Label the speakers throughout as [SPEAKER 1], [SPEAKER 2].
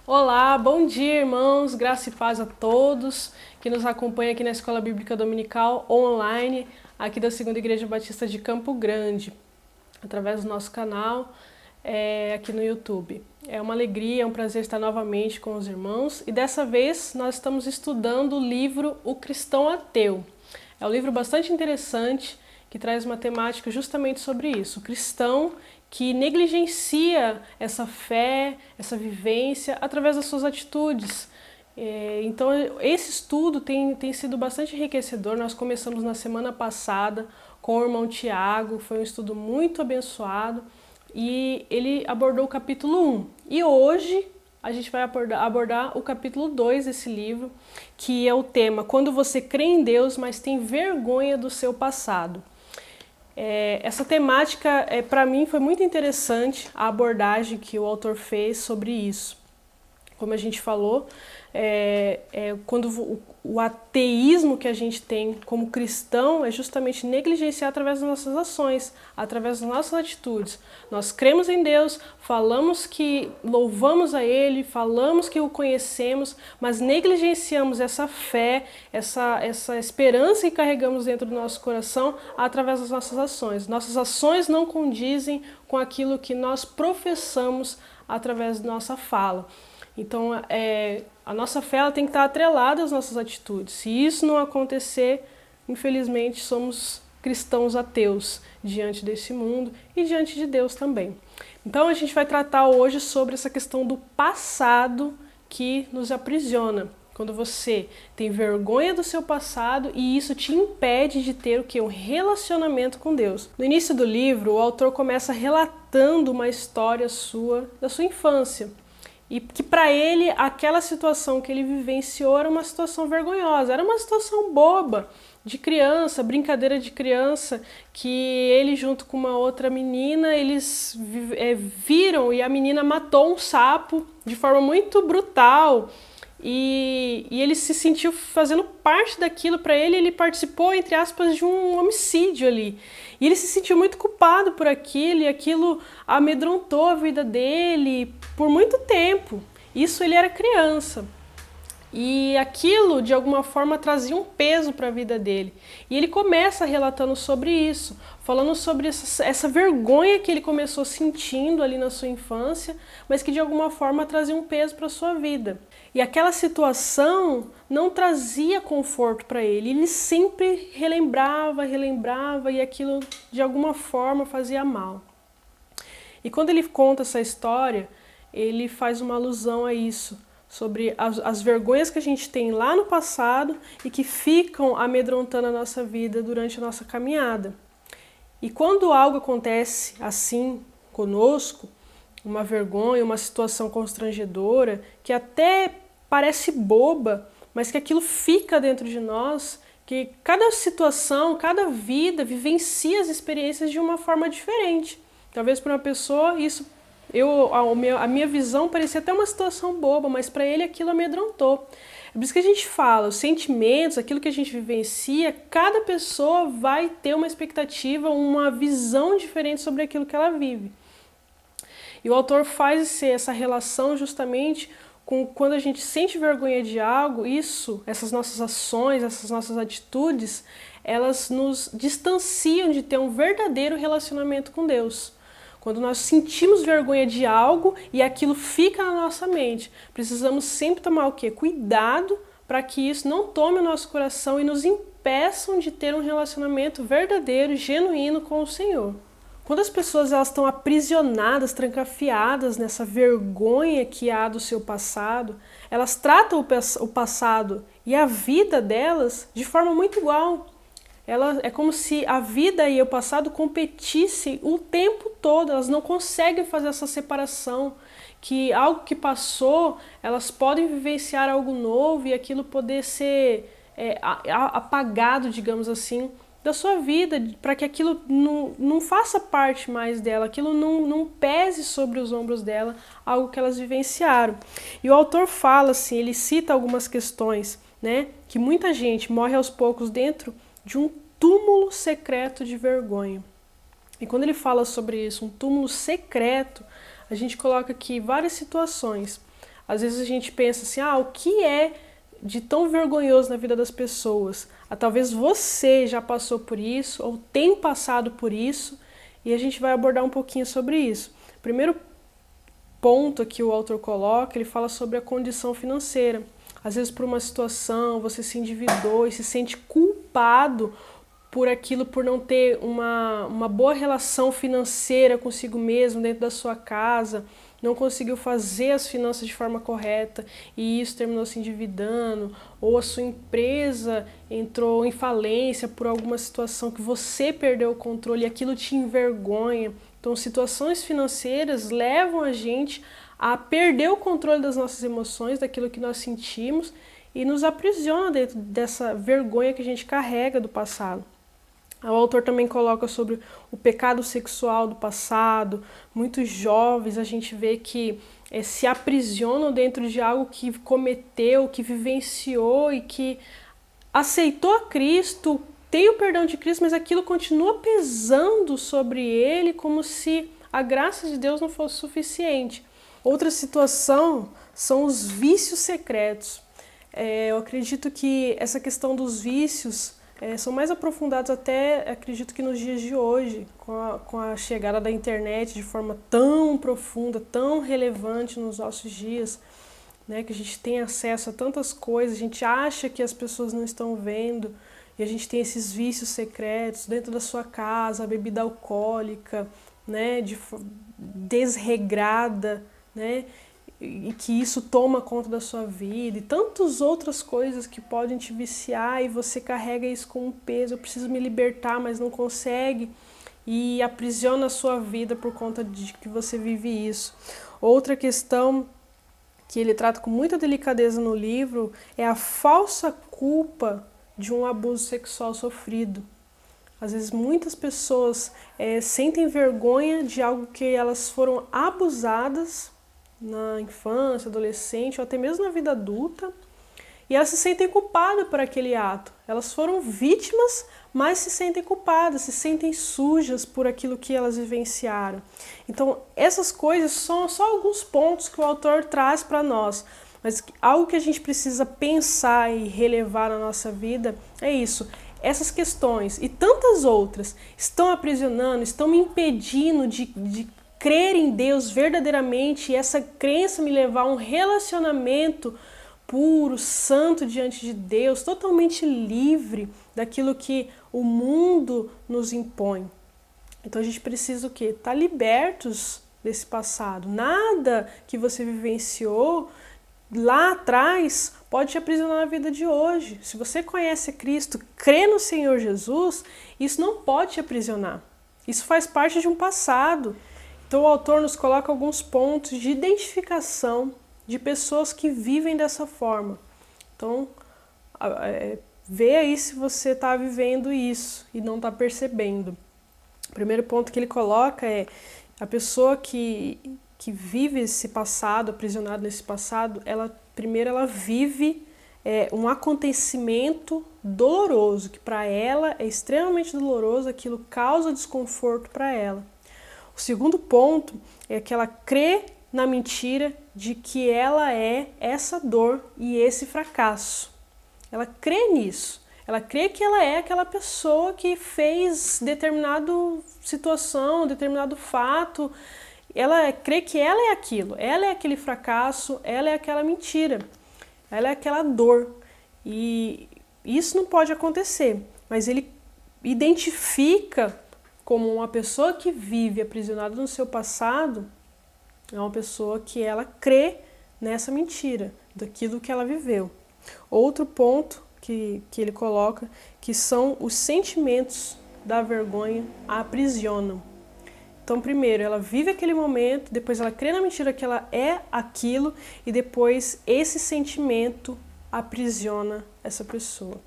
[SPEAKER 1] Olá, bom dia, irmãos, graça e paz a todos que nos acompanham aqui na Escola Bíblica Dominical online, aqui da Segunda Igreja Batista de Campo Grande, através do nosso canal aqui no YouTube. É uma alegria, é um prazer estar novamente com os irmãos e dessa vez nós estamos estudando o livro O Cristão Ateu. É um livro bastante interessante que traz uma temática justamente sobre isso, o cristão que negligencia essa fé, essa vivência através das suas atitudes. Então, esse estudo tem sido bastante enriquecedor. Nós começamos na semana passada com o irmão Tiago, foi um estudo muito abençoado e ele abordou o capítulo 1. E hoje a gente vai abordar o capítulo 2 desse livro, que é o tema Quando você crê em Deus, mas tem vergonha do seu passado. Essa temática, para mim, foi muito interessante a abordagem que o autor fez sobre isso. Como a gente falou, quando o ateísmo que a gente tem como cristão é justamente negligenciar através das nossas ações, através das nossas atitudes. Nós cremos em Deus, falamos que louvamos a Ele, falamos que o conhecemos, mas negligenciamos essa fé, essa esperança que carregamos dentro do nosso coração através das nossas ações. Nossas ações não condizem com aquilo que nós professamos através da nossa fala. Então, a nossa fé ela tem que estar atrelada às nossas atitudes. Se isso não acontecer, infelizmente, somos cristãos ateus diante desse mundo e diante de Deus também. Então, a gente vai tratar hoje sobre essa questão do passado que nos aprisiona. Quando você tem vergonha do seu passado e isso te impede de ter o quê? Um relacionamento com Deus. No início do livro, o autor começa relatando uma história da sua infância. E que para ele, aquela situação que ele vivenciou era uma situação vergonhosa, era uma situação boba, de criança, brincadeira de criança, que ele junto com uma outra menina, eles viram e a menina matou um sapo de forma muito brutal. E ele se sentiu fazendo parte daquilo. Para ele participou, entre aspas, de um homicídio ali. E ele se sentiu muito culpado por aquilo, e aquilo amedrontou a vida dele por muito tempo. Isso ele era criança. E aquilo, de alguma forma, trazia um peso para a vida dele. E ele começa relatando sobre isso, falando sobre essa vergonha que ele começou sentindo ali na sua infância, mas que de alguma forma trazia um peso para a sua vida. E aquela situação não trazia conforto para ele. Ele sempre relembrava e aquilo de alguma forma fazia mal. E quando ele conta essa história, ele faz uma alusão a isso, sobre as vergonhas que a gente tem lá no passado e que ficam amedrontando a nossa vida durante a nossa caminhada. E quando algo acontece assim conosco, uma vergonha, uma situação constrangedora, que até parece boba, mas que aquilo fica dentro de nós, que cada situação, cada vida vivencia as experiências de uma forma diferente. Talvez para uma pessoa isso, a minha visão parecia até uma situação boba, mas para ele aquilo amedrontou. É por isso que a gente fala, os sentimentos, aquilo que a gente vivencia, cada pessoa vai ter uma expectativa, uma visão diferente sobre aquilo que ela vive. E o autor faz essa relação justamente com quando a gente sente vergonha de algo, essas nossas ações, essas nossas atitudes, elas nos distanciam de ter um verdadeiro relacionamento com Deus. Quando nós sentimos vergonha de algo e aquilo fica na nossa mente, precisamos sempre tomar o quê? Cuidado para que isso não tome o nosso coração e nos impeçam de ter um relacionamento verdadeiro, genuíno com o Senhor. Quando as pessoas elas estão aprisionadas, trancafiadas nessa vergonha que há do seu passado, elas tratam o passado e a vida delas de forma muito igual. É como se a vida e o passado competissem o tempo todo, elas não conseguem fazer essa separação, que algo que passou, elas podem vivenciar algo novo e aquilo poder ser apagado, digamos assim, da sua vida, para que aquilo não faça parte mais dela, aquilo não pese sobre os ombros dela, algo que elas vivenciaram. E o autor fala assim, ele cita algumas questões, né, que muita gente morre aos poucos dentro de um túmulo secreto de vergonha. E quando ele fala sobre isso, um túmulo secreto, a gente coloca aqui várias situações. Às vezes a gente pensa assim, o que é de tão vergonhoso na vida das pessoas? Talvez você já passou por isso ou tem passado por isso, e a gente vai abordar um pouquinho sobre isso. Primeiro ponto que o autor coloca, ele fala sobre a condição financeira. Às vezes por uma situação você se endividou e se sente culpado por aquilo, por não ter uma boa relação financeira consigo mesmo dentro da sua casa, não conseguiu fazer as finanças de forma correta e isso terminou se endividando, ou a sua empresa entrou em falência por alguma situação que você perdeu o controle e aquilo te envergonha. Então, situações financeiras levam a gente a perder o controle das nossas emoções, daquilo que nós sentimos, e nos aprisiona dentro dessa vergonha que a gente carrega do passado. O autor também coloca sobre o pecado sexual do passado. Muitos jovens a gente vê que se aprisionam dentro de algo que cometeu, que vivenciou e que aceitou a Cristo, tem o perdão de Cristo, mas aquilo continua pesando sobre ele como se a graça de Deus não fosse suficiente. Outra situação são os vícios secretos. Eu acredito que essa questão dos vícios são mais aprofundados até, acredito que nos dias de hoje, com a chegada da internet de forma tão profunda, tão relevante nos nossos dias, né, que a gente tem acesso a tantas coisas, a gente acha que as pessoas não estão vendo, e a gente tem esses vícios secretos dentro da sua casa, a bebida alcoólica, né, desregrada, né, e que isso toma conta da sua vida, e tantas outras coisas que podem te viciar e você carrega isso com um peso. Eu preciso me libertar, mas não consegue, e aprisiona a sua vida por conta de que você vive isso. Outra questão que ele trata com muita delicadeza no livro é a falsa culpa de um abuso sexual sofrido. Às vezes muitas pessoas sentem vergonha de algo que elas foram abusadas na infância, adolescente ou até mesmo na vida adulta, e elas se sentem culpadas por aquele ato. Elas foram vítimas, mas se sentem culpadas, se sentem sujas por aquilo que elas vivenciaram. Então, essas coisas são só alguns pontos que o autor traz para nós, mas algo que a gente precisa pensar e relevar na nossa vida é isso. Essas questões e tantas outras estão aprisionando, estão me impedindo de crer em Deus verdadeiramente, e essa crença me levar a um relacionamento puro, santo diante de Deus, totalmente livre daquilo que o mundo nos impõe. Então a gente precisa o quê? Estar libertos desse passado. Nada que você vivenciou lá atrás pode te aprisionar na vida de hoje. Se você conhece Cristo, crê no Senhor Jesus, isso não pode te aprisionar. Isso faz parte de um passado. Então o autor nos coloca alguns pontos de identificação de pessoas que vivem dessa forma. Então, vê aí se você está vivendo isso e não está percebendo. O primeiro ponto que ele coloca é a pessoa que vive esse passado, aprisionada nesse passado, ela vive um acontecimento doloroso, que para ela é extremamente doloroso, aquilo causa desconforto para ela. O segundo ponto é que ela crê na mentira de que ela é essa dor e esse fracasso. Ela crê nisso. Ela crê que ela é aquela pessoa que fez determinada situação, determinado fato. Ela crê que ela é aquilo. Ela é aquele fracasso, ela é aquela mentira. Ela é aquela dor. E isso não pode acontecer. Mas ele identifica como uma pessoa que vive aprisionada no seu passado, é uma pessoa que ela crê nessa mentira, daquilo que ela viveu. Outro ponto que ele coloca, que são os sentimentos da vergonha a aprisionam. Então, primeiro, ela vive aquele momento, depois ela crê na mentira que ela é aquilo, e depois esse sentimento aprisiona essa pessoa.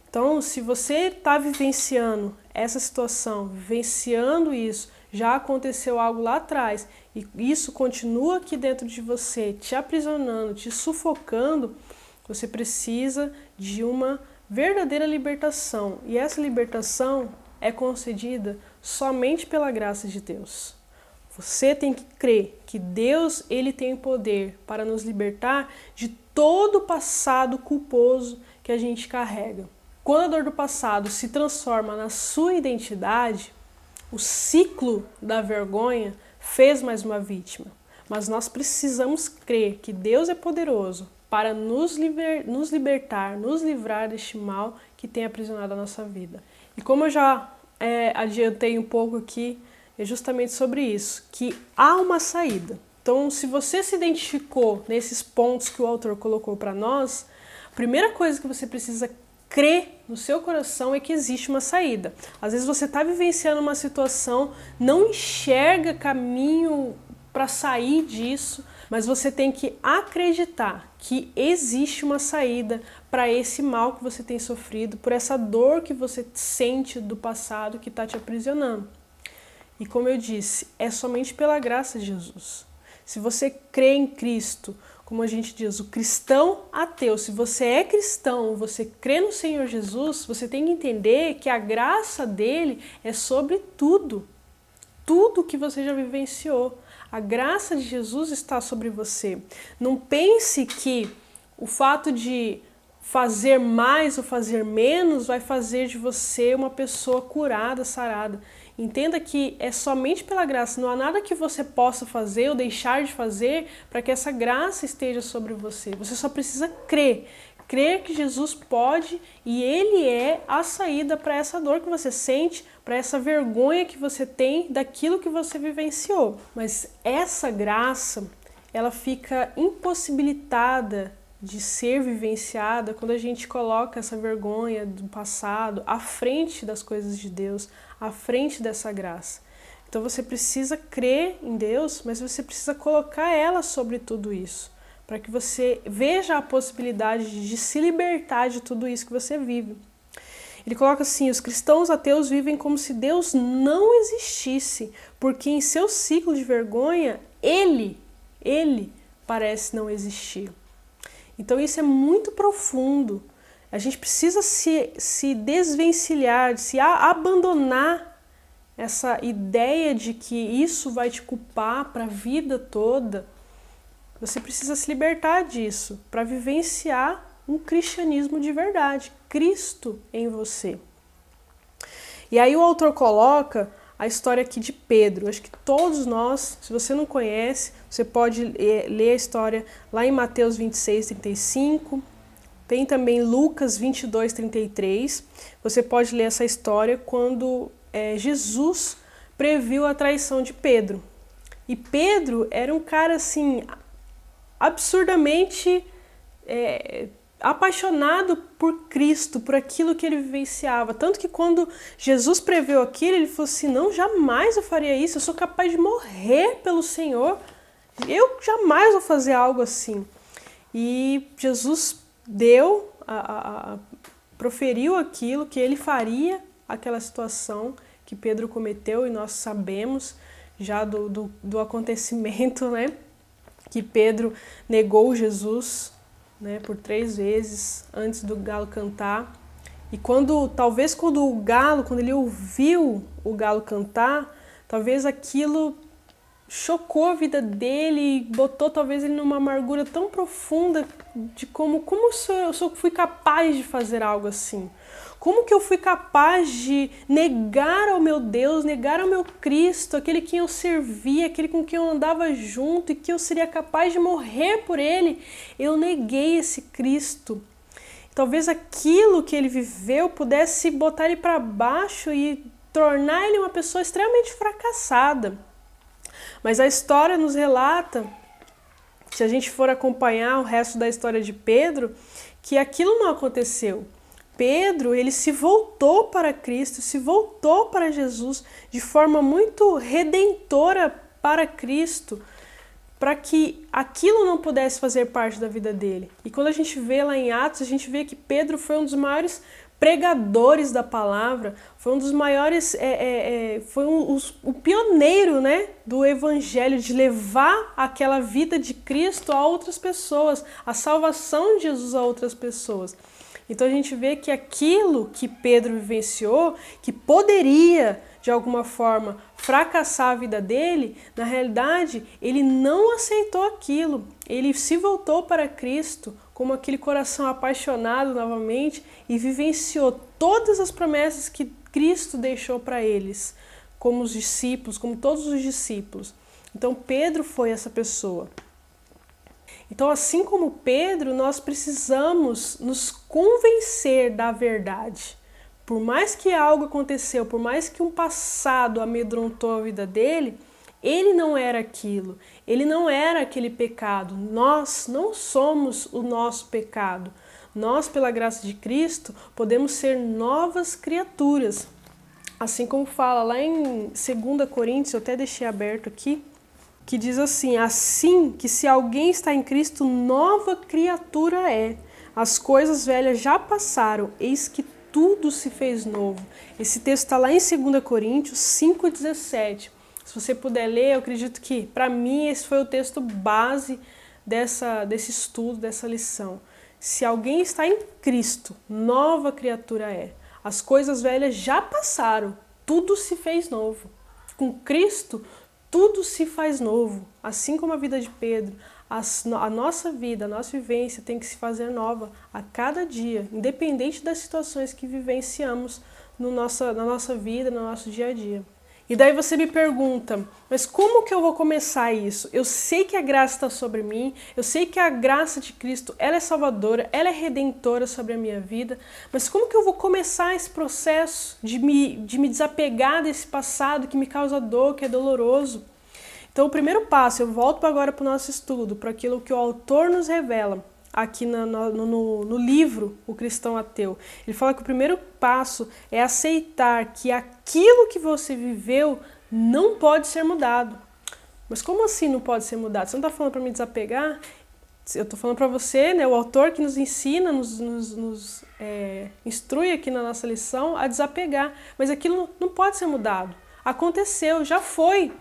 [SPEAKER 1] Então, se você está vivenciando essa situação, vivenciando isso, já aconteceu algo lá atrás e isso continua aqui dentro de você, te aprisionando, te sufocando, você precisa de uma verdadeira libertação. E essa libertação é concedida somente pela graça de Deus. Você tem que crer que Deus, ele tem o poder para nos libertar de todo o passado culposo que a gente carrega. Quando a dor do passado se transforma na sua identidade, o ciclo da vergonha fez mais uma vítima. Mas nós precisamos crer que Deus é poderoso para nos libertar, nos livrar deste mal que tem aprisionado a nossa vida. E como eu já adiantei um pouco aqui, é justamente sobre isso, que há uma saída. Então, se você se identificou nesses pontos que o autor colocou para nós, a primeira coisa que você precisa crer no seu coração é que existe uma saída. Às vezes você está vivenciando uma situação, não enxerga caminho para sair disso, mas você tem que acreditar que existe uma saída para esse mal que você tem sofrido, por essa dor que você sente do passado que está te aprisionando. E como eu disse, é somente pela graça de Jesus. Se você crê em Cristo, como a gente diz, o cristão ateu, se você é cristão, você crê no Senhor Jesus, você tem que entender que a graça dele é sobre tudo. Tudo que você já vivenciou. A graça de Jesus está sobre você. Não pense que o fato de fazer mais ou fazer menos vai fazer de você uma pessoa curada, sarada. Entenda que é somente pela graça, não há nada que você possa fazer ou deixar de fazer para que essa graça esteja sobre você. Você só precisa crer. Crer que Jesus pode e Ele é a saída para essa dor que você sente, para essa vergonha que você tem daquilo que você vivenciou. Mas essa graça, ela fica impossibilitada de ser vivenciada quando a gente coloca essa vergonha do passado à frente das coisas de Deus, à frente dessa graça. Então você precisa crer em Deus, mas você precisa colocar ela sobre tudo isso, para que você veja a possibilidade de se libertar de tudo isso que você vive. Ele coloca assim: os cristãos ateus vivem como se Deus não existisse, porque em seu ciclo de vergonha, Ele parece não existir. Então isso é muito profundo. A gente precisa se desvencilhar, se abandonar essa ideia de que isso vai te culpar para a vida toda. Você precisa se libertar disso para vivenciar um cristianismo de verdade, Cristo em você. E aí o autor coloca a história aqui de Pedro. Acho que todos nós, se você não conhece, você pode ler a história lá em Mateus 26, 35, tem também Lucas 22, 33. Você pode ler essa história quando Jesus previu a traição de Pedro. E Pedro era um cara assim, absurdamente apaixonado por Cristo, por aquilo que ele vivenciava. Tanto que quando Jesus previu aquilo, ele falou assim: não, jamais eu faria isso, eu sou capaz de morrer pelo Senhor, eu jamais vou fazer algo assim. E Jesus proferiu aquilo, que ele faria aquela situação que Pedro cometeu, e nós sabemos já do acontecimento, né? Que Pedro negou Jesus, né, por 3 vezes antes do galo cantar. E quando ele ouviu o galo cantar, talvez aquilo chocou a vida dele e botou talvez ele numa amargura tão profunda de como eu fui capaz de fazer algo assim. Como que eu fui capaz de negar ao meu Deus, negar ao meu Cristo, aquele que eu servia, aquele com quem eu andava junto e que eu seria capaz de morrer por ele? Eu neguei esse Cristo. Talvez aquilo que ele viveu pudesse botar ele para baixo e tornar ele uma pessoa extremamente fracassada. Mas a história nos relata, se a gente for acompanhar o resto da história de Pedro, que aquilo não aconteceu. Pedro, ele se voltou para Cristo, se voltou para Jesus de forma muito redentora para Cristo, para que aquilo não pudesse fazer parte da vida dele. E quando a gente vê lá em Atos, a gente vê que Pedro foi um dos maiores pregadores da palavra, foi um dos maiores, o pioneiro, né, do evangelho, de levar aquela vida de Cristo a outras pessoas, a salvação de Jesus a outras pessoas. Então a gente vê que aquilo que Pedro vivenciou, que poderia de alguma forma, fracassar a vida dele, na realidade, ele não aceitou aquilo. Ele se voltou para Cristo como aquele coração apaixonado novamente e vivenciou todas as promessas que Cristo deixou para eles, como os discípulos, como todos os discípulos. Então, Pedro foi essa pessoa. Então, assim como Pedro, nós precisamos nos convencer da verdade. Por mais que algo aconteceu, por mais que um passado amedrontou a vida dele, ele não era aquilo, ele não era aquele pecado. Nós não somos o nosso pecado. Nós, pela graça de Cristo, podemos ser novas criaturas. Assim como fala lá em 2 Coríntios, eu até deixei aberto aqui, que diz assim que se alguém está em Cristo, nova criatura é. As coisas velhas já passaram, eis que tudo se fez novo. Esse texto está lá em 2 Coríntios 5,17. Se você puder ler, eu acredito que, para mim, esse foi o texto base desse estudo, dessa lição. Se alguém está em Cristo, nova criatura é. As coisas velhas já passaram, tudo se fez novo. Com Cristo, tudo se faz novo, assim como a vida de Pedro. A nossa vida, a nossa vivência tem que se fazer nova a cada dia, independente das situações que vivenciamos na nossa vida, no nosso dia a dia. E daí você me pergunta, mas como que eu vou começar isso? Eu sei que a graça está sobre mim, eu sei que a graça de Cristo, ela é salvadora, ela é redentora sobre a minha vida, mas como que eu vou começar esse processo de me desapegar desse passado que me causa dor, que é doloroso? Então, o primeiro passo, eu volto agora para o nosso estudo, para aquilo que o autor nos revela aqui no livro O Cristão Ateu. Ele fala que o primeiro passo é aceitar que aquilo que você viveu não pode ser mudado. Mas como assim não pode ser mudado? Você não está falando para me desapegar? Eu estou falando para você, né, o autor que nos ensina, nos instrui aqui na nossa lição a desapegar. Mas aquilo não pode ser mudado. Aconteceu, já foi.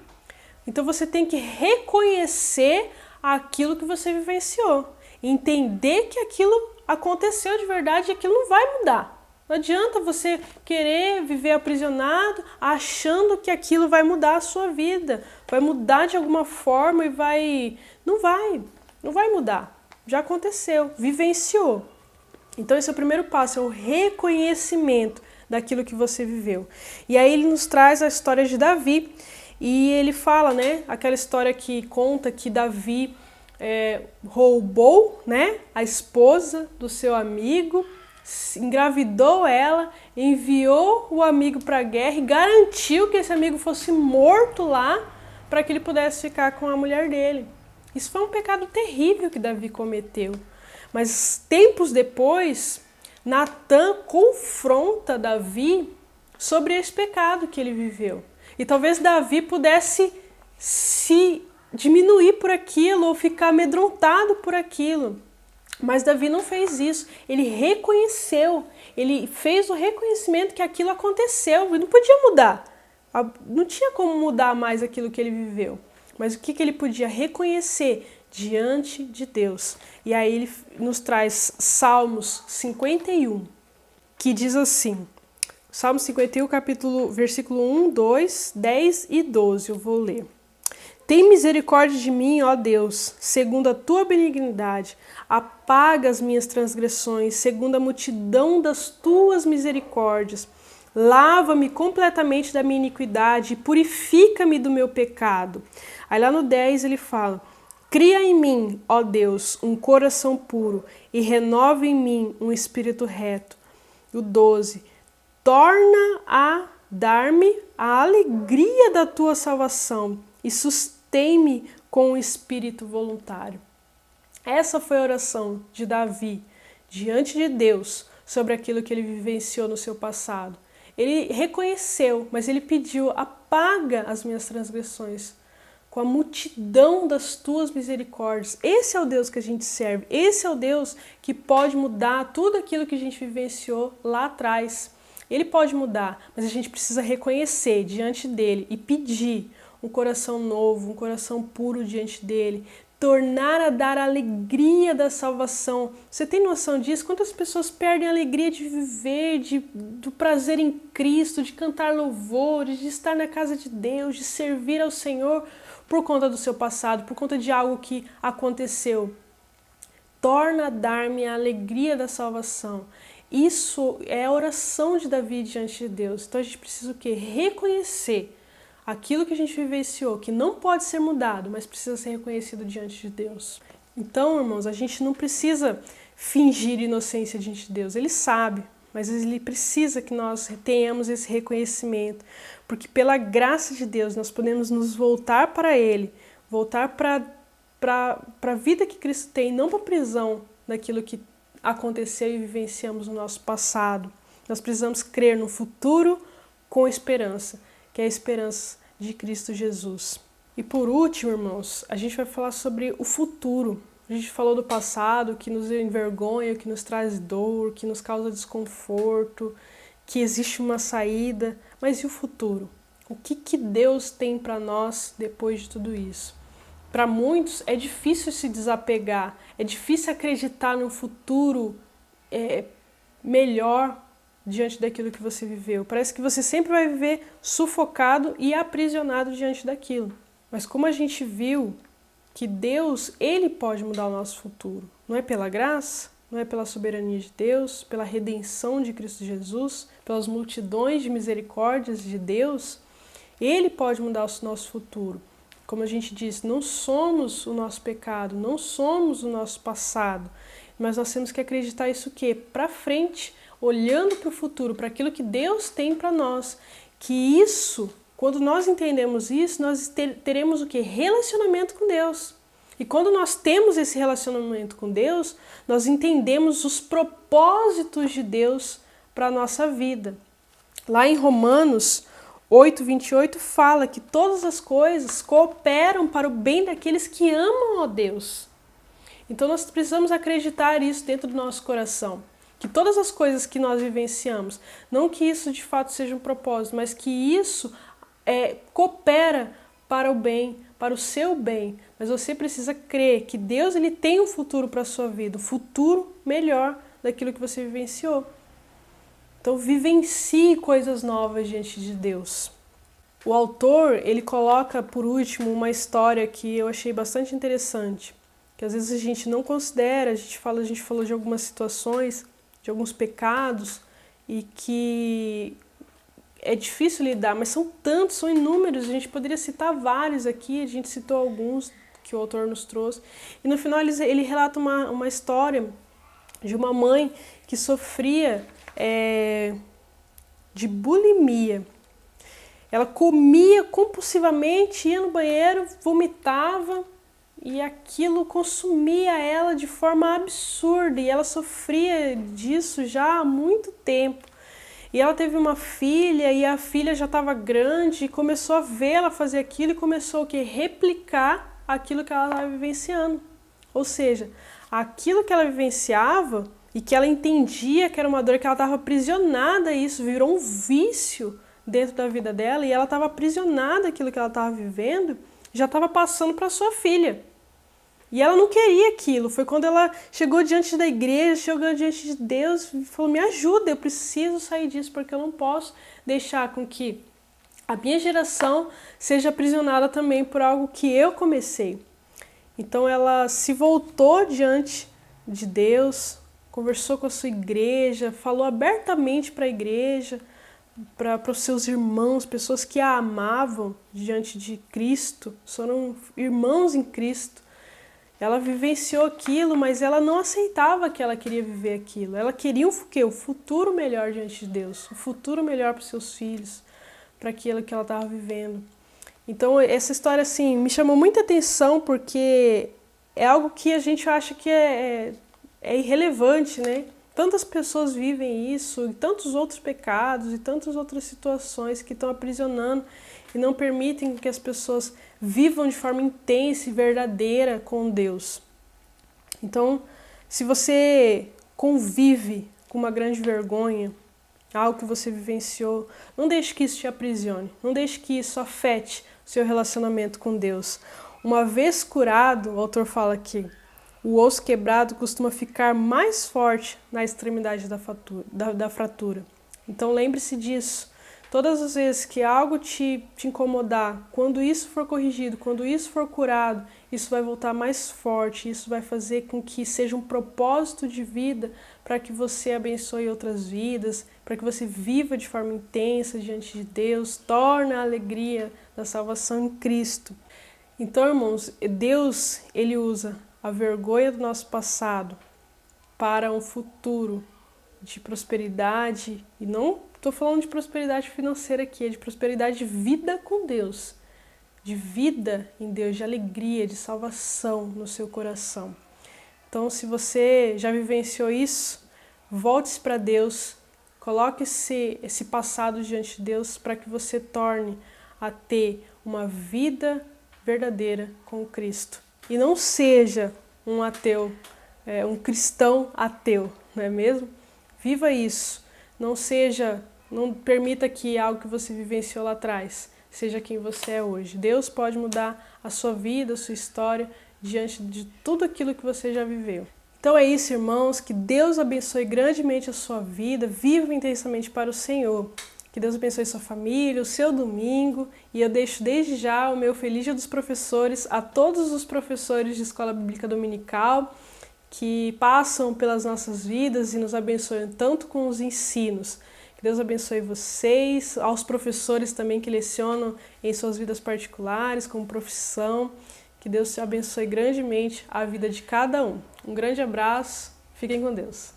[SPEAKER 1] Então você tem que reconhecer aquilo que você vivenciou. Entender que aquilo aconteceu de verdade e aquilo não vai mudar. Não adianta você querer viver aprisionado achando que aquilo vai mudar a sua vida. Vai mudar de alguma forma e Não vai mudar. Já aconteceu, vivenciou. Então esse é o primeiro passo, é o reconhecimento daquilo que você viveu. E aí ele nos traz a história de Davi. E ele fala, né, aquela história que conta que Davi roubou, né, a esposa do seu amigo, engravidou ela, enviou o amigo para a guerra e garantiu que esse amigo fosse morto lá para que ele pudesse ficar com a mulher dele. Isso foi um pecado terrível que Davi cometeu. Mas tempos depois, Natã confronta Davi sobre esse pecado que ele viveu. E talvez Davi pudesse se diminuir por aquilo ou ficar amedrontado por aquilo. Mas Davi não fez isso. Ele reconheceu, ele fez o reconhecimento que aquilo aconteceu e não podia mudar. Não tinha como mudar mais aquilo que ele viveu. Mas o que ele podia reconhecer diante de Deus? E aí ele nos traz Salmos 51, que diz assim... Salmo 51, versículo 1, 2, 10 e 12, eu vou ler. Tem misericórdia de mim, ó Deus, segundo a tua benignidade. Apaga as minhas transgressões, segundo a multidão das tuas misericórdias. Lava-me completamente da minha iniquidade e purifica-me do meu pecado. Aí lá no 10 ele fala, cria em mim, ó Deus, um coração puro e renova em mim um espírito reto. O 12, torna a dar-me a alegria da tua salvação e sustém-me com o espírito voluntário. Essa foi a oração de Davi diante de Deus sobre aquilo que ele vivenciou no seu passado. Ele reconheceu, mas ele pediu, apaga as minhas transgressões com a multidão das tuas misericórdias. Esse é o Deus que a gente serve, esse é o Deus que pode mudar tudo aquilo que a gente vivenciou lá atrás. Ele pode mudar, mas a gente precisa reconhecer diante dele e pedir um coração novo, um coração puro diante dele, tornar a dar a alegria da salvação. Você tem noção disso? Quantas pessoas perdem a alegria de viver, do prazer em Cristo, de cantar louvores, de estar na casa de Deus, de servir ao Senhor por conta do seu passado, por conta de algo que aconteceu. Torna a dar-me a alegria da salvação. Isso é a oração de Davi diante de Deus. Então a gente precisa o quê? Reconhecer aquilo que a gente vivenciou, que não pode ser mudado, mas precisa ser reconhecido diante de Deus. Então, irmãos, a gente não precisa fingir inocência diante de Deus. Ele sabe, mas ele precisa que nós tenhamos esse reconhecimento, porque pela graça de Deus nós podemos nos voltar para Ele, voltar para a vida que Cristo tem, não para a prisão daquilo que aconteceu e vivenciamos no nosso passado. Nós precisamos crer no futuro com esperança, que é a esperança de Cristo Jesus. E por último, irmãos, a gente vai falar sobre o futuro. A gente falou do passado, que nos envergonha, que nos traz dor, que nos causa desconforto, que existe uma saída. Mas e o futuro? O que Deus tem para nós depois de tudo isso? Para muitos é difícil se desapegar, é difícil acreditar no futuro melhor diante daquilo que você viveu. Parece que você sempre vai viver sufocado e aprisionado diante daquilo. Mas como a gente viu que Deus, Ele pode mudar o nosso futuro. Não é pela graça, não é pela soberania de Deus, pela redenção de Cristo Jesus, pelas multidões de misericórdias de Deus, Ele pode mudar o nosso futuro. Como a gente disse, não somos o nosso pecado, não somos o nosso passado, mas nós temos que acreditar isso o quê? Para frente, olhando para o futuro, para aquilo que Deus tem para nós, que isso, quando nós entendemos isso, nós teremos o quê? Relacionamento com Deus. E quando nós temos esse relacionamento com Deus, nós entendemos os propósitos de Deus para a nossa vida. Lá em Romanos 8:28 fala que todas as coisas cooperam para o bem daqueles que amam a Deus. Então nós precisamos acreditar isso dentro do nosso coração. Que todas as coisas que nós vivenciamos, não que isso de fato seja um propósito, mas que isso coopera para o bem, para o seu bem. Mas você precisa crer que Deus ele tem um futuro para a sua vida, um futuro melhor daquilo que você vivenciou. Então vivencie coisas novas diante de Deus. O autor, ele coloca por último uma história que eu achei bastante interessante, que às vezes a gente não considera, a gente falou de algumas situações, de alguns pecados, e que é difícil lidar, mas são tantos, são inúmeros, a gente poderia citar vários aqui, a gente citou alguns que o autor nos trouxe, e no final ele relata uma história de uma mãe que sofria de bulimia. Ela comia compulsivamente, ia no banheiro, vomitava, e aquilo consumia ela de forma absurda, e ela sofria disso já há muito tempo. E ela teve uma filha, e a filha já estava grande, e começou a ver ela fazer aquilo, e começou replicar aquilo que ela estava vivenciando. Ou seja, aquilo que ela vivenciava, e que ela entendia que era uma dor, que ela estava aprisionada a isso, virou um vício dentro da vida dela, e ela estava aprisionada àquilo que ela estava vivendo, já estava passando para sua filha. E ela não queria aquilo. Foi quando ela chegou diante da igreja, chegou diante de Deus e falou: me ajuda, eu preciso sair disso, porque eu não posso deixar com que a minha geração seja aprisionada também por algo que eu comecei. Então ela se voltou diante de Deus, conversou com a sua igreja, falou abertamente para a igreja, para os seus irmãos, pessoas que a amavam diante de Cristo, foram irmãos em Cristo. Ela vivenciou aquilo, mas ela não aceitava que ela queria viver aquilo. Ela queria o quê? O futuro melhor diante de Deus, o futuro melhor para os seus filhos, para aquilo que ela estava vivendo. Então, essa história assim, me chamou muita atenção, porque é algo que a gente acha que é irrelevante, né? Tantas pessoas vivem isso, e tantos outros pecados, e tantas outras situações que estão aprisionando e não permitem que as pessoas vivam de forma intensa e verdadeira com Deus. Então, se você convive com uma grande vergonha, algo que você vivenciou, não deixe que isso te aprisione, não deixe que isso afete o seu relacionamento com Deus. Uma vez curado, o autor fala que o osso quebrado costuma ficar mais forte na extremidade da fratura. Então lembre-se disso. Todas as vezes que algo te incomodar, quando isso for corrigido, quando isso for curado, isso vai voltar mais forte, isso vai fazer com que seja um propósito de vida para que você abençoe outras vidas, para que você viva de forma intensa diante de Deus, torne a alegria da salvação em Cristo. Então, irmãos, Deus, Ele usa a vergonha do nosso passado para um futuro de prosperidade, e não estou falando de prosperidade financeira aqui, é de prosperidade de vida com Deus, de vida em Deus, de alegria, de salvação no seu coração. Então, se você já vivenciou isso, volte-se para Deus, coloque esse passado diante de Deus para que você torne a ter uma vida verdadeira com Cristo. E não seja um ateu, um cristão ateu, não é mesmo? Viva isso. Não permita que algo que você vivenciou lá atrás seja quem você é hoje. Deus pode mudar a sua vida, a sua história, diante de tudo aquilo que você já viveu. Então é isso, irmãos, que Deus abençoe grandemente a sua vida, viva intensamente para o Senhor. Que Deus abençoe sua família, o seu domingo, e eu deixo desde já o meu feliz dia dos professores a todos os professores de Escola Bíblica Dominical que passam pelas nossas vidas e nos abençoam tanto com os ensinos. Que Deus abençoe vocês, aos professores também que lecionam em suas vidas particulares, como profissão. Que Deus te abençoe grandemente a vida de cada um. Um grande abraço, fiquem com Deus.